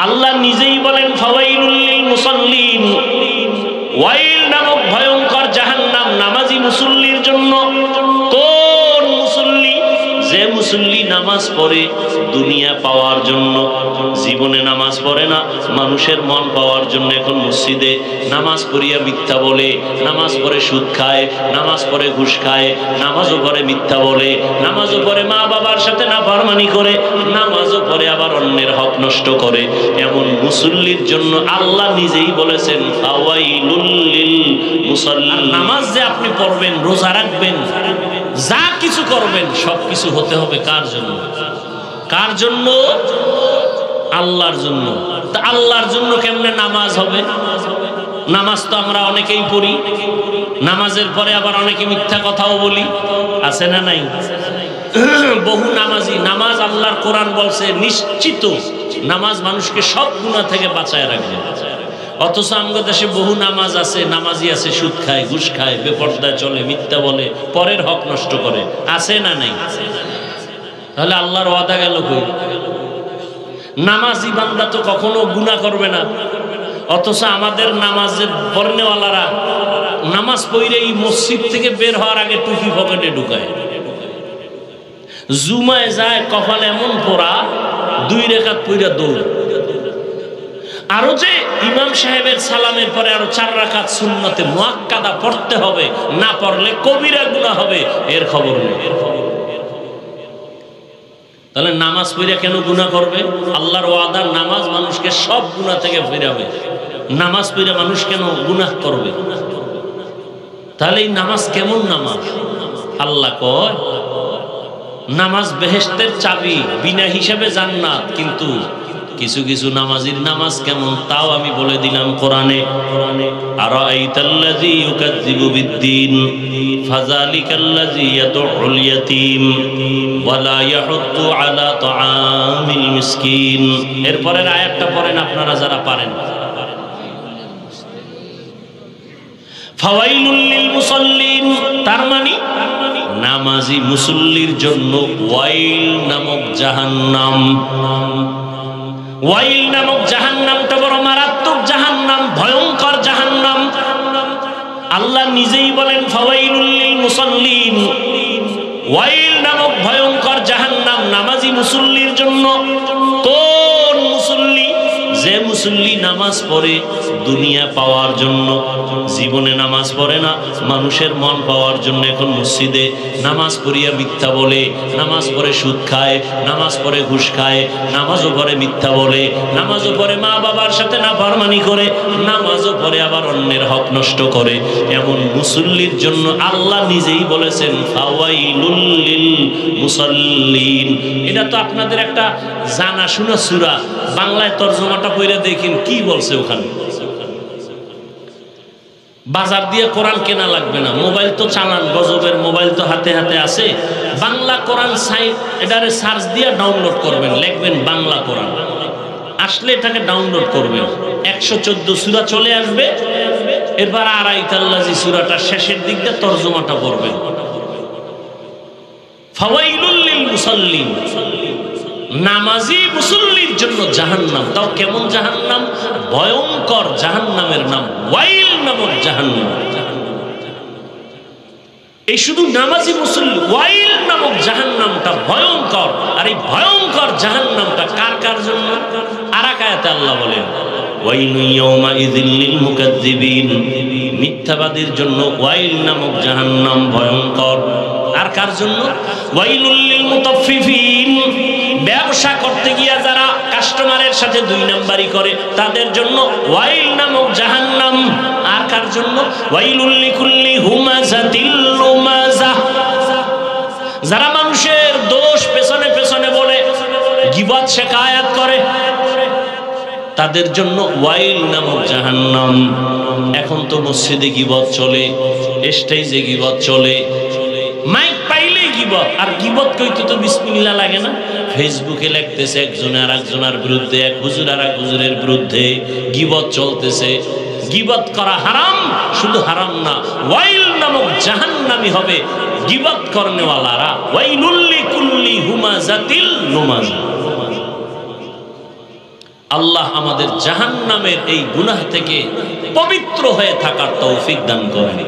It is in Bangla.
আল্লাহ নিজেই বলেন ফাওয়াইলুল লিল মুসাল্লিন, ওয়াইল নামক ভয়ঙ্কর জাহান্নাম নামাজি মুসল্লির জন্য। কোন মুসল্লি? যে মুসল্লি নামাজ পড়ে দুনিয়া পাওয়ার জন্য, জীবনে নামাজ পড়ে না, মানুষের মন পাওয়ার জন্য এখন মসজিদে নামাজ পড়িয়া মিথ্যা বলে, নামাজ পড়ে সুদ খায়, নামাজ পড়ে ঘুষ খায়, নামাজও পড়ে মিথ্যা বলে, নামাজও পড়ে মা বাবার সাথে নাফরমানি করে, নামাজও পড়ে আবার অন্যের হক নষ্ট করে। এমন মুসল্লির জন্য আল্লাহ নিজেই বলেছেন ফাওয়াইলুল লিল মুসাল্লিন। নামাজ যে আপনি পড়বেন, রোজা রাখবেন, যা কিছু করবেন সব কিছু হতে হবে কার জন্য? কার জন্য? আল্লাহর জন্য। তা আল্লাহর জন্য কেমনে নামাজ হবে? নামাজ তো আমরা অনেকেই পড়ি, নামাজের পরে আবার অনেকে মিথ্যা কথাও বলি, আছে না নাই? বহু নামাজি, নামাজ আল্লাহর কোরআন বলছে নিশ্চিত নামাজ মানুষকে সব গুনাহ থেকে বাঁচায় রাখবে। অথচ আমাদের দেশে বহু নামাজ আছে, নামাজি আছে সুদ খায়, ঘুষ খায়, বেপরদায় চলে, মিথ্যা বলে, পরের হক নষ্ট করে, আছে না নাই? তাহলে আল্লাহর ওয়াদা গেল কই? নামাজি বান্দা তো কখনো গুনাহ করবে না, অথচ আমাদের নামাজের পড়নেওয়ালারা নামাজ পড়েই মসজিদ থেকে বের হওয়ার আগে টুপি পকেটে ঢুকায়, জুমায় যায় কপালে এমন পড়া, 2 রাকাত পড়া দৌড়। আরো যে ইমাম সাহেবের সালামের পরে আরো 4 রাকাত সুন্নতে মুআক্কাদা পড়তে হবে, না পড়লে কবিরা গুনাহ হবে, এর খবর নেই। তাহলে নামাজ পড়ে কেন গুনাহ করবে? আল্লাহর ওয়াদা নামাজ মানুষকে সব গুনাহ থেকে ফিরাবে। নামাজ পড়ে মানুষ কেন গুনাহ করবে? তাহলে এই নামাজ কেমন নামাজ? আল্লাহ কয় নামাজ বেহেশতের চাবি, বিনা হিসাবে জান্নাত। কিন্তু কিছু কিছু নামাজির নামাজ কেমন তাও আমি বলে দিলাম কোরআনে। আরাআইতাল্লাযী ইউকাযযিবু বিদ্দীন ফাযালিকাল্লাযী ইয়াদউল ইয়াতীম ওয়া লা ইয়াহুদ্দু আলা তাআমিল মিসকিন। এরপরের আয়াতটা পড়েন আপনারা যারা পারেন। ফাওয়াইলুল লিল মুসাল্লিন, তার মানে নামাজি মুসল্লির জন্য ওয়াইল নামক জাহান্নাম। ওয়াইল নামক জাহান্নামটা বড় মারাত্মক জাহান্নাম, ভয়ঙ্কর জাহান্নাম। আল্লাহ নিজেই বলেন ফাওয়াইলুল লিল মুসাল্লিন, ওয়াইল নামক ভয়ঙ্কর জাহান্নাম নামাজি মুসল্লির জন্য। কোন মুসল্লি? যে মুসল্লি নামাজ পড়ে দুনিয়া পাওয়ার জন্য, জীবনে নামাজ পড়ে না, মানুষের মন পাওয়ার জন্য এখন মসজিদে নামাজ পড়িয়া মিথ্যা বলে, নামাজ পড়ে সুদ খায়, নামাজ পড়ে ঘুষ খায়, নামাজও পড়ে মিথ্যা বলে, নামাজও পড়ে মা বাবার সাথে নাফরমানি করে, নামাজও পড়ে আবার অন্যের হক নষ্ট করে। এমন মুসল্লির জন্য আল্লাহ নিজেই বলেছেন ফাওয়াইলুল লিল মুসাল্লিন। এটা তো আপনাদের একটা জানা শোনা সূরা, বাংলায় তরজমাটা পড়ে দেখেন কি বলছে ওখানে। বাজার দিয়ে কোরআন কেনা লাগবে না, মোবাইল তো চালান, গজবের মোবাইল তো হাতে হাতে আছে। বাংলা কোরআন সাইট এটারে সার্চ দিয়ে ডাউনলোড করবেন, লিখবেন বাংলা কোরআন, আসলে এটাকে ডাউনলোড করবেন। 114 সূরা চলে আসবে। এরপর আরাইতাল্লাযী সূরাটা শেষের দিক দিয়ে তরজমাটা পড়বেন। ফাওয়াইলুল লিল মুসাল্লিন, নামাজি মুসল্লির জন্য জাহান্নাম। তাও কেমন জাহান্নাম? ভয়ঙ্কর জাহান্নামের নাম ওয়াইল নামক জাহান্নাম। এই শুধু নামাজি মুসল্লি, ওয়াইল নামক জাহান্নামটা ভয়ঙ্কর। আর এই ভয়ঙ্কর জাহান্নামটা কার কার জন্য? আরাকায়াতে আল্লাহ বলেন ওয়াইলু ইয়াউমাইযিল লিল মুকাজ্জিবিন, মিথ্যাবাদীর জন্য ওয়াইল নামক জাহান্নাম ভয়ঙ্কর। আর কার জন্য? ওয়াইলুল লিল মুতাফফিফিন, ব্যবসা করতে গিয়া যারা কাস্টমারের সাথে 2 নাম্বারি করে তাদের জন্য ওয়াইল নামক জাহান্নাম। আর কার জন্য? ওয়াইলুল লিকুল্লি হুমাযাতিল লুমাযা, যারা মানুষের দোষ পেছনে পেছনে বলে, গীবত শিকায়াত করে, তাদের জন্য ওয়াইল নামক জাহান্নাম। এখন তো মসজিদে গীবত চলে, স্টেজে গীবত চলে, মাইক পাইলে গীবত। আর গীবত কইতে তো বিসমিল্লাহ লাগে না। ফেসবুকে লিখতেছে একজন আর একজনের বিরুদ্ধে, এক হুজুর আর এক হুজুরের বিরুদ্ধে গীবত চলতেছে। গীবত করা হারাম, শুধু হারাম না, ওয়াইল নামক জাহান্নামী হবে গীবত করনেওয়ালারা। ওয়াইলুল লিকুল্লি হুমাযাতিল লুমাযা। আল্লাহ আমাদের জাহান্নামের এই গুনাহ থেকে পবিত্র হয়ে থাকার তৌফিক দান করেন।